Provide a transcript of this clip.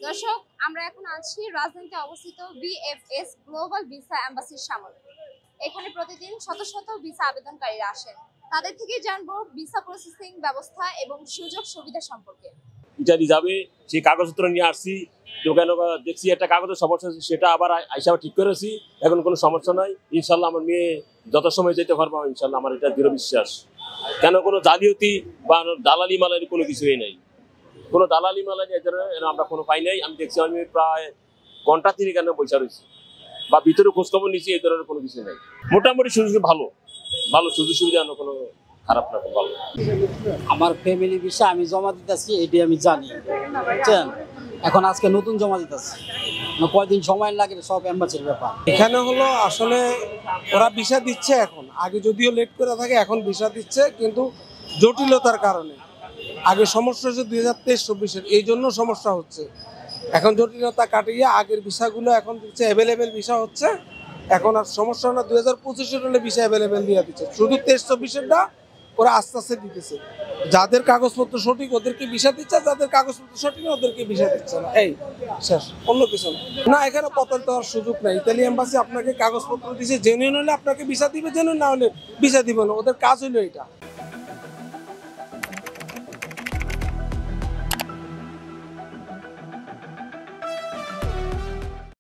দর্শক, আমরা এখন আছি রাজধানীতে অবস্থিত বিএফএস গ্লোবাল ভিসা এম্বাসির সামনে। এখানে প্রতিদিন শত শত ভিসা আবেদনকারীরা আসেন। তাদের থেকে জানবো ভিসা প্রসেসিং ব্যবস্থা এবং সুযোগ সুবিধা সম্পর্কে। ইটালি যাবে, সেই কাগজপত্র নিয়ে আসছি। দোকানে দেখছি একটা কাগজের সমস্যা আছে, সেটা আবার আইসা ঠিক করেছি। এখন কোনো সমস্যা নাই। ইনশাল্লাহ আমার মেয়ে যত সময় যেতে পারবো, ইনশাল্লাহ আমার এটা দৃঢ় বিশ্বাস। কেন কোনো জালিয়াতি বা দালালি মালালি কোনো কিছুই নাই। কোনো দালালি মালালি আমরা কোনো পাই নাই। আমি দেখছি আমি প্রায় ঘন্টা 3 এখানে বসে রয়েছি বা ভিতরে খোঁজখবর নিচ্ছি, এই ধরনের কোনো কিছু নেই। মোটামুটি সুযোগ ভালো ভালো সুযোগ সুবিধা, কোনো খারাপ না, ভালো। আমার ফ্যামিলি ভিসা আমি জমা দিতেছি, এটি আমি জানি, বুঝছেন। এখন আজকে নতুন জমা দিতেছি, কয়দিন সময় লাগে সব এম্বাসির ব্যাপার। এখানে হলো আসলে ওরা ভিসা দিচ্ছে এখন, আগে যদিও লেট করে থাকে এখন ভিসা দিচ্ছে, কিন্তু জটিলতার কারণে। আগে সমস্যা হচ্ছে 2023-24-এর, এই জন্য সমস্যা হচ্ছে। এখন জটিলতা কাটিয়ে আগের ভিসাগুলো এখন দিচ্ছে, অ্যাভেলেবেল ভিসা হচ্ছে। এখন আর সমস্যা না, 2025-এর হলে ভিসা অ্যাভেলেবেল দিয়ে দিচ্ছে। শুধু 23-24-এরটা ওরা আস্তে আস্তে দিতেছে। যাদের কাগজপত্র সঠিক ওদেরকে ভিসা দিচ্ছে, যাদের কাগজপত্র সঠিক না ওদেরকে ভিসা দিচ্ছে না। এই শেষ, অন্য কিছু না। না, এখানে প্রতারিত হওয়ার সুযোগ নাই। ইতালি এম্বাসি আপনাকে কাগজপত্র দিচ্ছে, জেনুইন হলে আপনাকে ভিসা দিবে, জেনুইন না হলে ভিসা দিবে না। ওদের কাজ হলো এটা।